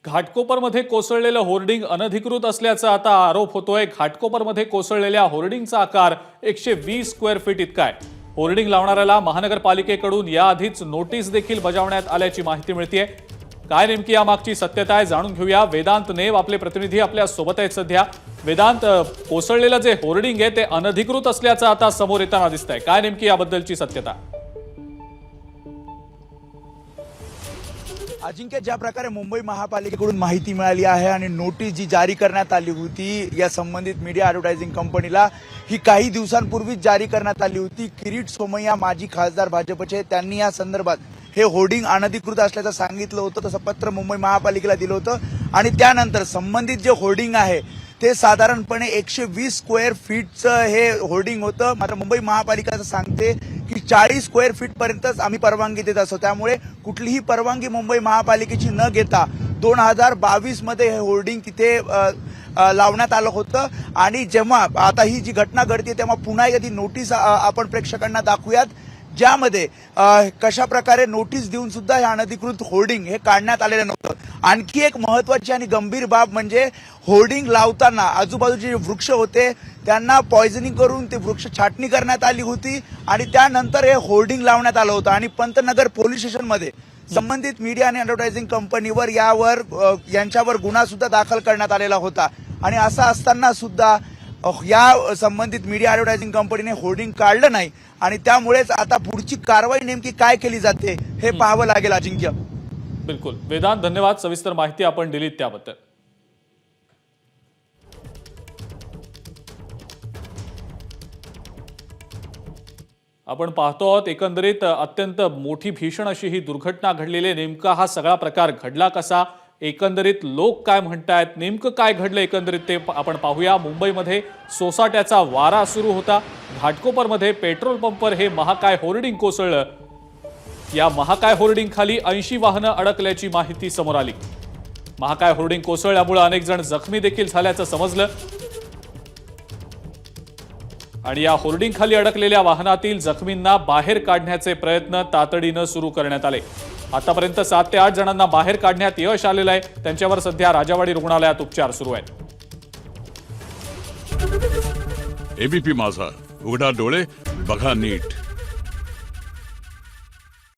घाटकोपरमध्ये कोसळलेलं hoarding अनधिकृत असल्याचा आता आरोप होतोय। घाटकोपरमध्ये कोसळलेल्या होर्डिंगचा आकार 120 स्क्वेअर फीट इतका आहे। होर्डिंग लावणाऱ्याला महानगरपालिकेकडून याआधीच नोटीस देखील बजावण्यात आल्याची माहिती मिळतेय। काय नेमकी यामागची सत्यता आहे जाणून घेऊया। वेदांत नेव आपले प्रतिनिधी आपल्या सोबत आहेत सध्या। वेदांत, कोसळलेलं जे होर्डिंग आहे ते अनधिकृत असल्याचं आता समोर येताना दिसतंय, काय नेमकी याबद्दलची सत्यता? अजिंक्य, ज्या प्रकारे मुंबई महापालिकेकडून माहिती मिळाली आहे आणि नोटीस जी जारी करण्यात आली होती या संबंधित मीडिया ॲडव्हर्टायझिंग कंपनीला, ही काही दिवसांपूर्वीच जारी करण्यात आली होती। किरीट सोमय्या माजी खासदार भाजपचे, त्यांनी या संदर्भात हे होर्डिंग अनधिकृत असल्याचं सांगितलं होतं। तसं पत्र मुंबई महापालिकेला दिलं होतं आणि त्यानंतर संबंधित जे होर्डिंग आहे ते साधारणपणे 120 स्क्वेअर फीटचं हे होर्डिंग होतं। मात्र मुंबई महापालिका असं सांगते की 40 स्क्वेअर फीट पर्यंतच आम्ही परवानगी देत असतो। त्यामुळे कुठलीही परवानगी मुंबई महापालिकेची न घेता 2022 मध्ये हे होर्डिंग तिथे लावण्यात आलं होतं। आणि जेव्हा आता ही जी घटना घडते तेव्हा पुन्हा एकदा ती नोटीस आपण प्रेक्षकांना दाखवूयात, ज्यामध्ये कशा प्रकारे नोटीस देऊन सुद्धा हे अनधिकृत होर्डिंग हे काढण्यात आलेलं नव्हतं। आणखी एक महत्त्वाची आणि गंभीर बाब म्हणजे होर्डिंग लावताना आजूबाजूचे जे वृक्ष होते त्यांना पॉयझनिंग करून ते वृक्ष छाटणी करण्यात आली होती आणि त्यानंतर हे होर्डिंग लावण्यात आलं होतं। आणि पंतनगर पोलीस स्टेशनमध्ये संबंधित मीडिया आणि ॲडव्हर्टायझिंग कंपनीवर यांच्यावर गुन्हा सुद्धा दाखल करण्यात आलेला होता। आणि असं असताना सुद्धा या संबंधित मीडिया ॲडव्हर्टायझिंग कंपनीने होर्डिंग काढलं नाही आणि त्यामुळेच आता पुढची कारवाई नेमकी काय केली जाते हे पाहावं लागेल। अजिंक्य, बिलकुल वेदांत, धन्यवाद सविस्तर माहिती आपण दिलीत त्याबद्दल। आपण पाहतो आहोत एकंदरीत अत्यंत मोठी भीषण अशी ही दुर्घटना घडलेली आहे। नेमका हा सगळा प्रकार घडला कसा, एकंदरीत लोक काय म्हणतायत, नेमकं काय घडलं एकंदरीत ते आपण पाहूया। मुंबईमध्ये सोसाट्याचा वारा सुरू होता। घाटकोपरमध्ये पेट्रोल पंपवर हे महाकाय होर्डिंग कोसळलं। या महाकाय होर्डिंग खाली 80 वाहनं अडकल्याची माहिती समोर आली। महाकाय होर्डिंग कोसळल्यामुळे अनेक जण जखमी देखील झाल्याचं समजलं आणि या होर्डिंग खाली अडकलेल्या वाहनातील जखमींना बाहेर काढण्याचे प्रयत्न तातडीनं सुरू करण्यात आले। आतापर्यंत 7 ते 8 जणांना बाहेर काढण्यात यश आलेलं आहे। त्यांच्यावर सध्या राजावाडी रुग्णालयात उपचार सुरू आहेत। एबीपी माझा, उघडा डोळे बघा नीट।